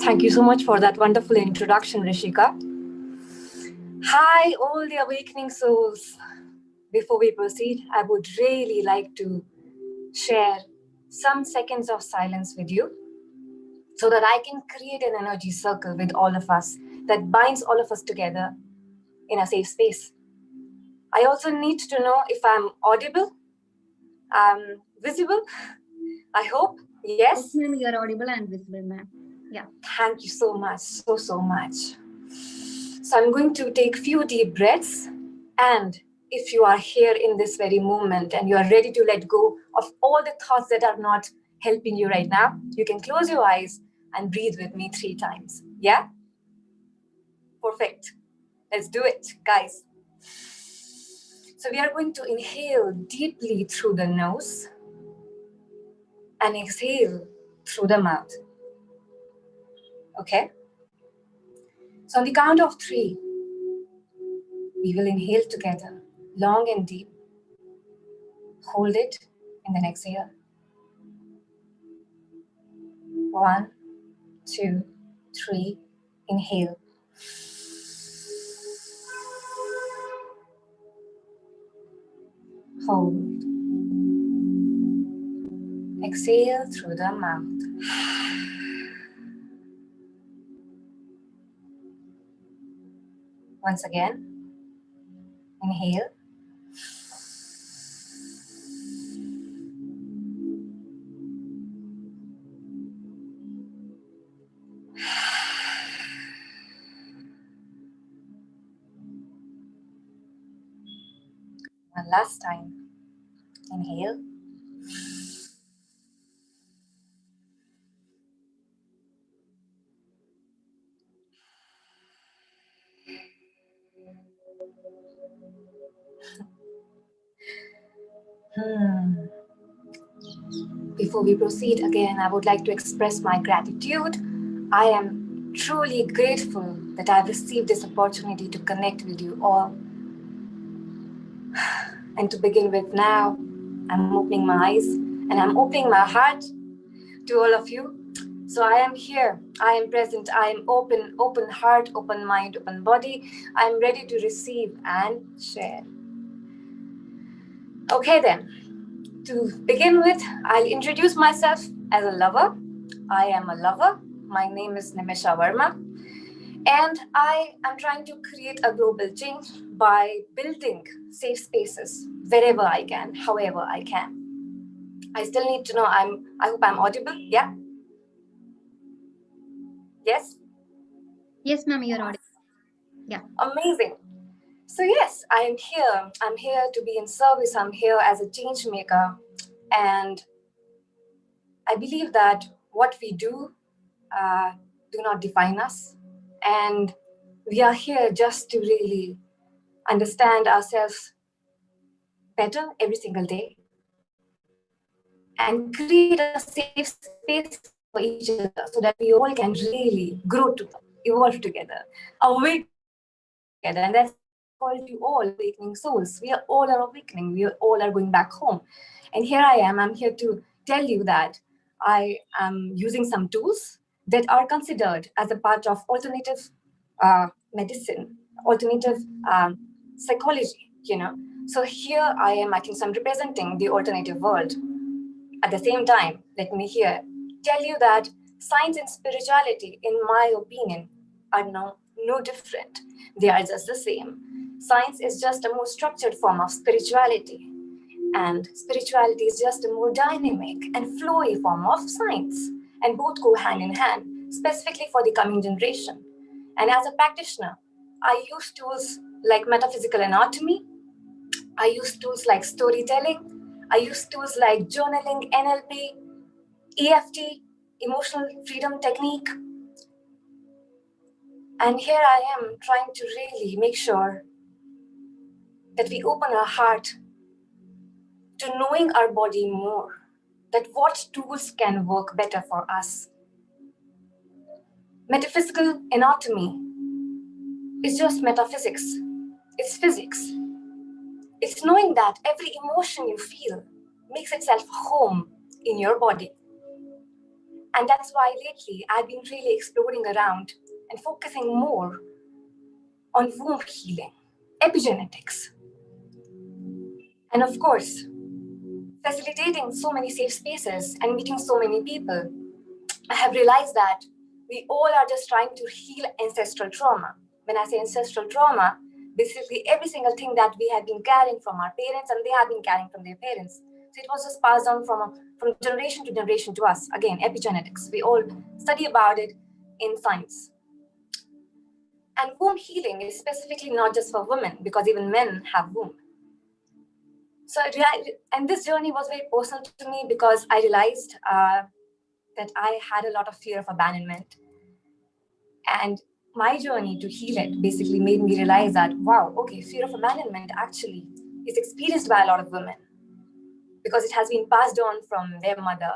Thank you so much for that wonderful introduction, Rishika. Hi, all the awakening souls. Before we proceed, I would really like to share some seconds of silence with you so that I can create an energy circle with all of us that binds all of us together in a safe space. I also need to know if I'm audible, visible, I hope. Yes? Yes, ma'am, you're audible and visible, ma'am. Yeah. Thank you so much, so much. So I'm going to take few deep breaths, and if you are here in this very moment and you are ready to let go of all the thoughts that are not helping you right now, you can close your eyes and breathe with me 3 times. Yeah? Perfect. Let's do it, guys. So we are going to inhale deeply through the nose and exhale through the mouth. Okay? So on the count of 3, we will inhale together, long and deep. Hold it and then exhale. 1, 2, 3. Inhale. Hold. Exhale through the mouth. Once again. Inhale. One last time. Inhale. Before we proceed again, I would like to express my gratitude. I am truly grateful that I've received this opportunity to connect with you all. And to begin with now, I'm opening my eyes and I'm opening my heart to all of you. So I am here, I am present, I am open heart, open mind, open body. I am ready to receive and share. Okay then, to begin with, I'll introduce myself as a lover. I am a lover. My name is Nimisha Verma. And I am trying to create a global change by building safe spaces wherever I can, however I can. I still need to know, I hope I'm audible. Yeah? Yes? Yes, ma'am, you're audible. Yeah. Amazing. So yes, I am here. I'm here to be in service. I'm here as a change maker. And I believe that what we do not define us. And we are here just to really understand ourselves better every single day and create a safe space for each other so that we all can really grow together, evolve together, awaken together. And that's called you all awakening souls. We are all are awakening. We all are going back home. And here I am. I'm here to tell you that I am using some tools that are considered as a part of alternative medicine, alternative psychology, So here I am, I think I'm representing the alternative world. At the same time, let me here tell you that science and spirituality, in my opinion, are no different. They are just the same. Science is just a more structured form of spirituality, and spirituality is just a more dynamic and flowy form of science, and both go hand in hand, specifically for the coming generation. And as a practitioner, I use tools like metaphysical anatomy. I use tools like storytelling. I use tools like journaling, NLP, EFT, emotional freedom technique. And here I am trying to really make sure that we open our heart to knowing our body more, that what tools can work better for us. Metaphysical anatomy is just metaphysics. It's physics. It's knowing that every emotion you feel makes itself home in your body. And that's why lately I've been really exploring around and focusing more on womb healing, epigenetics, and of course, facilitating so many safe spaces and meeting so many people. I have realized that we all are just trying to heal ancestral trauma. When I say ancestral trauma, basically every single thing that we have been carrying from our parents and they have been carrying from their parents. So it was just passed down from generation to generation to us. Again, epigenetics. We all study about it in science. And womb healing is specifically not just for women, because even men have womb. So, and this journey was very personal to me because I realized that I had a lot of fear of abandonment. And my journey to heal it basically made me realize that, wow, okay, fear of abandonment actually is experienced by a lot of women because it has been passed on from their mother.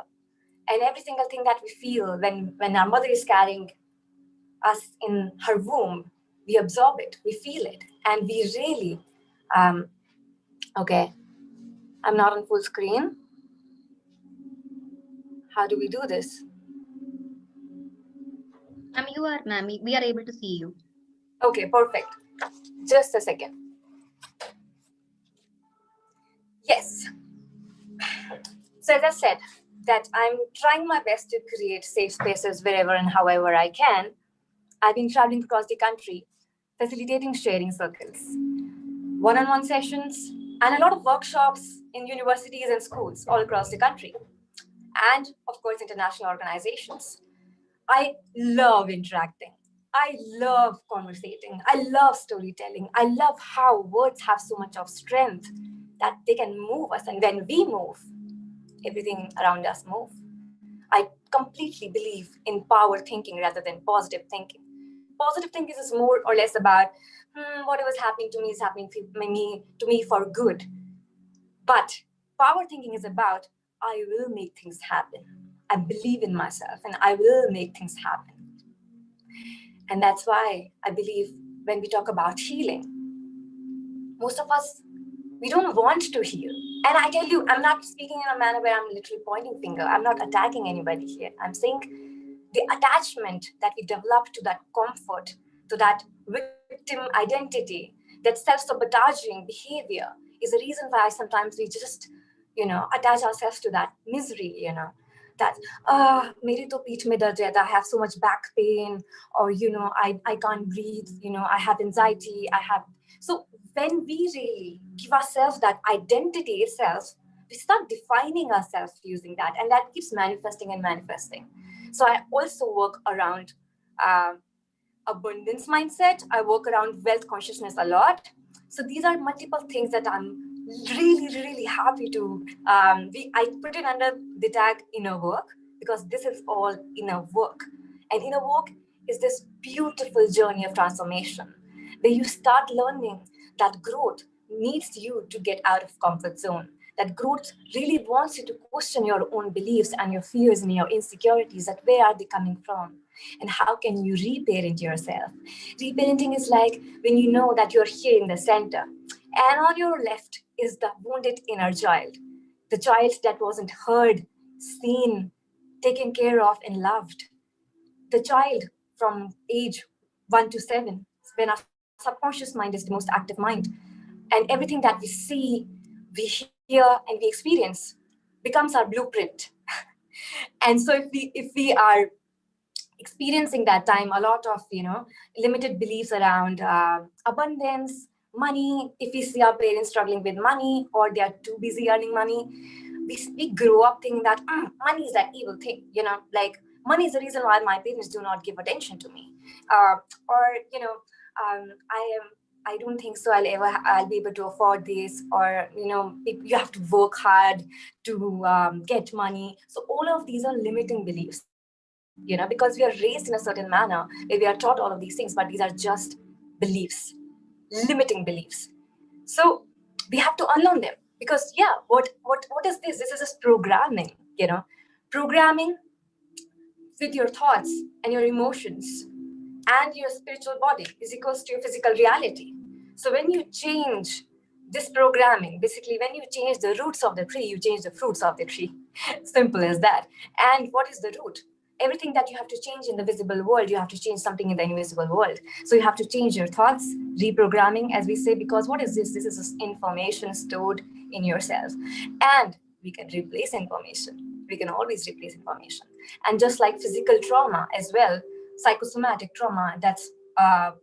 And every single thing that we feel when our mother is carrying us in her womb, we absorb it, we feel it, and we really, okay, I'm not on full screen. How do we do this? You are, ma'am. We are able to see you. Okay, perfect. Just a second. Yes. So as I said, that I'm trying my best to create safe spaces wherever and however I can. I've been traveling across the country, facilitating sharing circles, one-on-one sessions, and a lot of workshops in universities and schools all across the country. And of course, international organizations. I love interacting. I love conversating. I love storytelling. I love how words have so much of strength that they can move us. And when we move, everything around us move. I completely believe in power thinking rather than positive thinking. Positive thinking is more or less about whatever's happening to me is happening to me for good. But power thinking is about I will make things happen. I believe in myself and I will make things happen. And that's why I believe when we talk about healing, most of us, we don't want to heal. And I tell you, I'm not speaking in a manner where I'm literally pointing finger. I'm not attacking anybody here. I'm saying the attachment that we develop to that comfort, to that victim identity, that self-sabotaging behavior is the reason why sometimes we just, attach ourselves to that misery, that मेरी तो पीठ में दर्द रहता, I have so much back pain, or I can't breathe, I have anxiety, so when we really give ourselves that identity itself, we start defining ourselves using that, and that keeps manifesting and manifesting. So I also work around abundance mindset. I work around wealth consciousness a lot. So these are multiple things that I'm really, really happy to. I put it under the tag inner work because this is all inner work. And inner work is this beautiful journey of transformation where you start learning that growth needs you to get out of comfort zone. That growth really wants you to question your own beliefs and your fears and your insecurities, that where are they coming from? And how can you reparent yourself? Reparenting is like when you know that you're here in the center, and on your left is the wounded inner child, the child that wasn't heard, seen, taken care of, and loved. The child from age 1 to 7, when our subconscious mind is the most active mind, and everything that we see, we hear, and we experience becomes our blueprint. And so if we are experiencing that time a lot of limited beliefs around abundance, money, if we see our parents struggling with money or they are too busy earning money, we grow up thinking that money is that evil thing, like money is the reason why my parents do not give attention to me, I don't think so I'll be able to afford this, or you have to work hard to get money. So all of these are limiting beliefs, because we are raised in a certain manner where we are taught all of these things, but these are just beliefs, limiting beliefs. So we have to unlearn them, because what is this? This is just programming, programming with your thoughts and your emotions and your spiritual body is equals to your physical reality. So when you change this programming, basically when you change the roots of the tree, you change the fruits of the tree. Simple as that. And what is the root? Everything that you have to change in the visible world, you have to change something in the invisible world. So you have to change your thoughts, reprogramming, as we say, because what is this? This is information stored in yourself. And we can replace information. We can always replace information. And just like physical trauma as well, psychosomatic trauma, that's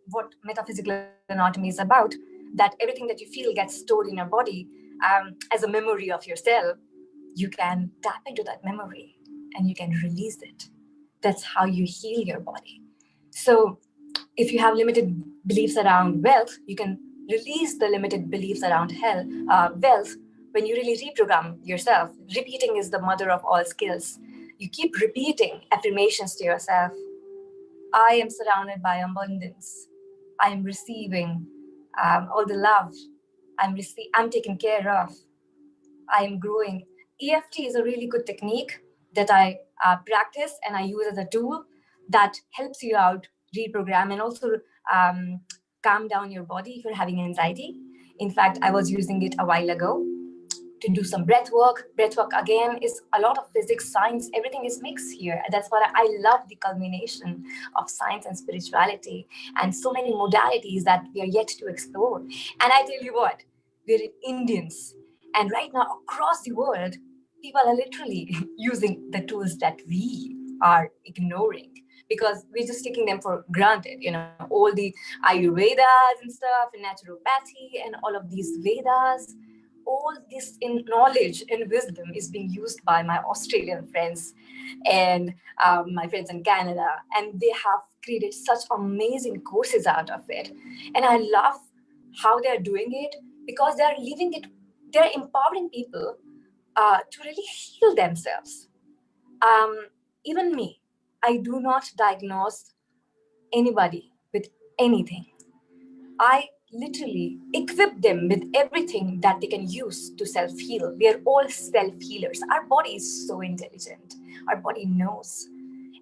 what metaphysical anatomy is about, that everything that you feel gets stored in your body as a memory of yourself. You can tap into that memory and you can release it. That's how you heal your body. So if you have limited beliefs around wealth, you can release the limited beliefs around wealth when you really reprogram yourself. Repeating is the mother of all skills. You keep repeating affirmations to yourself. I am surrounded by abundance. I am receiving all the love. I'm taken care of. I am growing. EFT is a really good technique that I practice and I use as a tool that helps you out reprogram and also calm down your body if you're having anxiety. In fact, I was using it a while ago to do some breath work. Breath work, again, is a lot of physics, science, everything is mixed here. That's why I love the culmination of science and spirituality and so many modalities that we are yet to explore. And I tell you what, we're Indians. And right now, across the world, people are literally using the tools that we are ignoring because we're just taking them for granted. All the Ayurvedas and stuff, and naturopathy, and all of these Vedas, all this in knowledge and wisdom is being used by my Australian friends and my friends in Canada, and they have created such amazing courses out of it. And I love how they're doing it because they're leaving it, they're empowering people to really heal themselves. Even me, I do not diagnose anybody with anything. I literally equip them with everything that they can use to self-heal. We are all self-healers. Our body is so intelligent. Our body knows.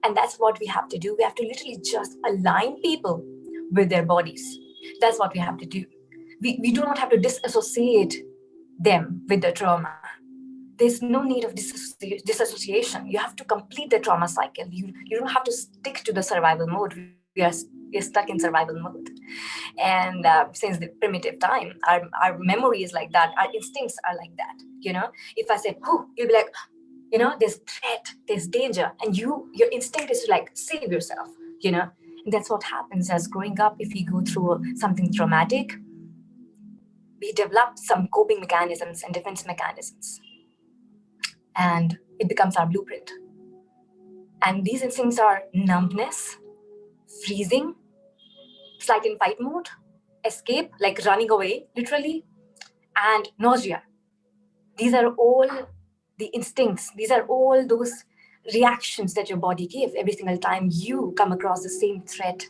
And that's what we have to do. We have to literally just align people with their bodies. That's what we have to do. We do not have to disassociate them with the trauma. There's no need of disassociation. You have to complete the trauma cycle. You don't have to stick to the survival mode. We are stuck in survival mode. And since the primitive time, our memory is like that. Our instincts are like that. If I say, "Who," you'll be like, there's threat, there's danger, and your instinct is to like save yourself. And that's what happens as growing up. If we go through something traumatic, we develop some coping mechanisms and defense mechanisms, and it becomes our blueprint. And these instincts are numbness, freezing, flight and fight mode, escape, like running away, literally, and nausea. These are all the instincts. These are all those reactions that your body gives every single time you come across the same threat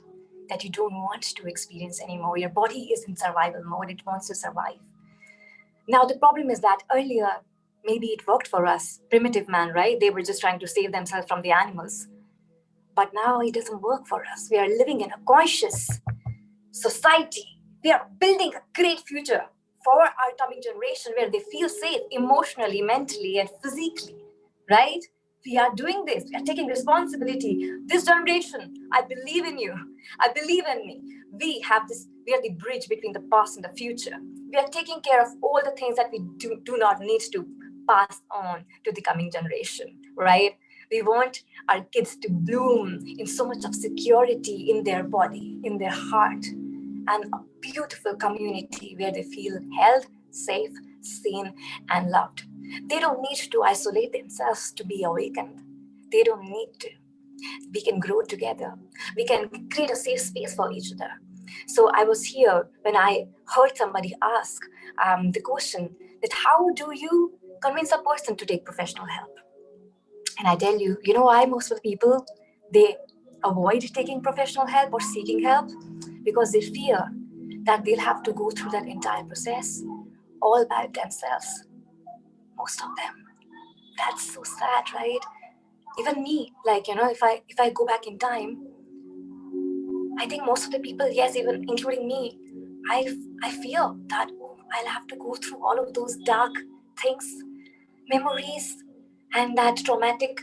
that you don't want to experience anymore. Your body is in survival mode. It wants to survive. Now, the problem is that earlier, maybe it worked for us, primitive man, right? They were just trying to save themselves from the animals. But now it doesn't work for us. We are living in a conscious society. We are building a great future for our coming generation where they feel safe emotionally, mentally, and physically, right? We are doing this. We are taking responsibility. This generation, I believe in you. I believe in me. We are the bridge between the past and the future. We are taking care of all the things that we do not need to pass on to the coming generation, right? We want our kids to bloom in so much of security in their body, in their heart, and a beautiful community where they feel held, safe, seen, and loved. They don't need to isolate themselves to be awakened. They don't need to. We can grow together. We can create a safe space for each other. So I was here when I heard somebody ask the question that how do you convince a person to take professional help? And I tell you, you know why most of the people, they avoid taking professional help or seeking help? Because they fear that they'll have to go through that entire process all by themselves. Most of them. That's so sad, right? Even me, if I go back in time, I think most of the people, yes, even including me, I feel that I'll have to go through all of those dark things, memories, and that traumatic,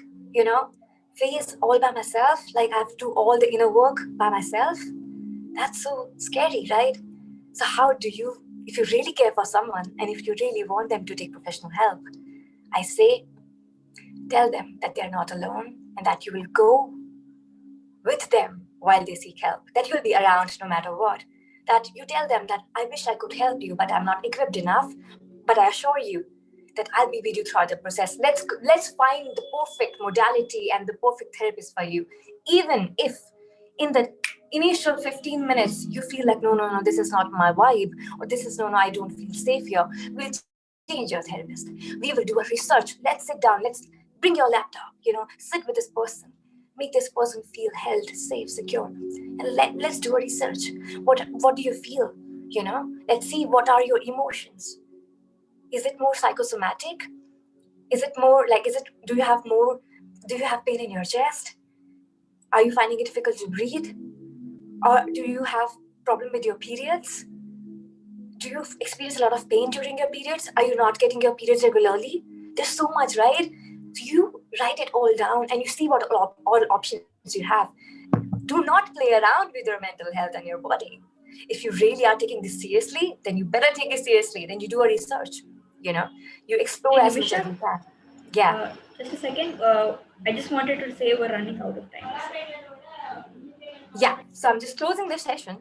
face all by myself, like I have to do all the inner work by myself. That's so scary, right? So how do you, if you really care for someone and if you really want them to take professional help, I say, tell them that they're not alone and that you will go with them while they seek help, that you'll be around no matter what. That you tell them that I wish I could help you, but I'm not equipped enough. But I assure you that I'll be with you throughout the process. Let's find the perfect modality and the perfect therapist for you. Even if in the initial 15 minutes you feel like no, this is not my vibe, or this is no, I don't feel safe here, we'll change your therapist. We will do a research. Let's sit down. Let's bring your laptop. Sit with this person, make this person feel held, safe, secure, and let's do a research. What do you feel? Let's see what are your emotions. Is it more psychosomatic? Is it more like, do you have pain in your chest? Are you finding it difficult to breathe? Or do you have problem with your periods? Do you experience a lot of pain during your periods? Are you not getting your periods regularly? There's so much, right? So you write it all down and you see what all options you have. Do not play around with your mental health and your body. If you really are taking this seriously, then you better take it seriously. Then you do a research. You explore Hey, as much as Nimisha, you can. Yeah. just a second. I just wanted to say we're running out of time. Yeah. So I'm just closing this session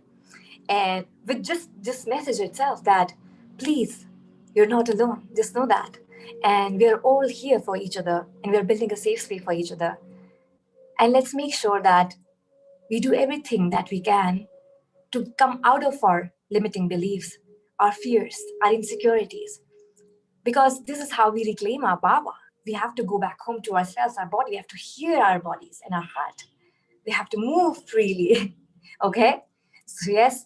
and with just this message itself that please, you're not alone. Just know that. And we're all here for each other and we're building a safe space for each other. And let's make sure that we do everything that we can to come out of our limiting beliefs, our fears, our insecurities. Because this is how we reclaim our power. We have to go back home to ourselves, our body. We have to hear our bodies and our heart. We have to move freely. Okay? So, yes.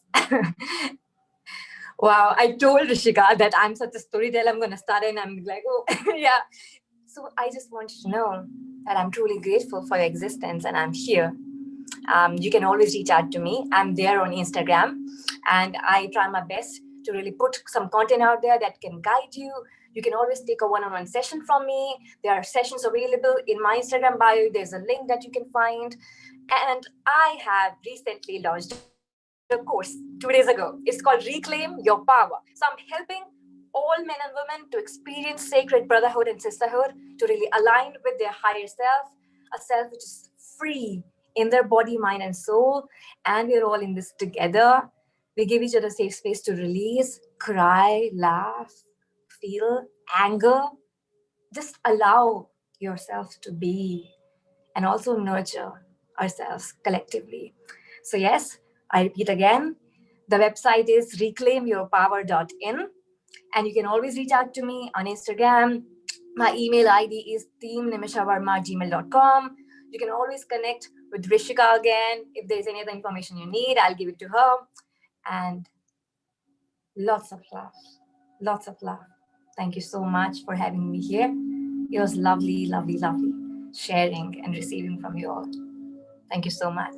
Wow, I told Rishika that I'm such a storyteller. I'm going to start and I'm like, oh, yeah. So, I just want you to know that I'm truly grateful for your existence and I'm here. You can always reach out to me. I'm there on Instagram and I try my best to really put some content out there that can guide you. You can always take a one-on-one session from me. There are sessions available in my Instagram bio. There's a link that you can find. And I have recently launched a course 2 days ago. It's called Reclaim Your Power. So I'm helping all men and women to experience sacred brotherhood and sisterhood, to really align with their higher self, a self which is free in their body, mind, and soul. And we're all in this together. We give each other safe space to release, cry, laugh, feel anger. Just allow yourself to be and also nurture ourselves collectively. So, yes, I repeat again, the website is reclaimyourpower.in. And you can always reach out to me on Instagram. My email ID is teamnimishaverma@gmail.com. You can always connect with Rishika again. If there's any other information you need, I'll give it to her. And lots of love. Lots of love. Thank you so much for having me here. It was lovely, lovely, lovely sharing and receiving from you all. Thank you so much.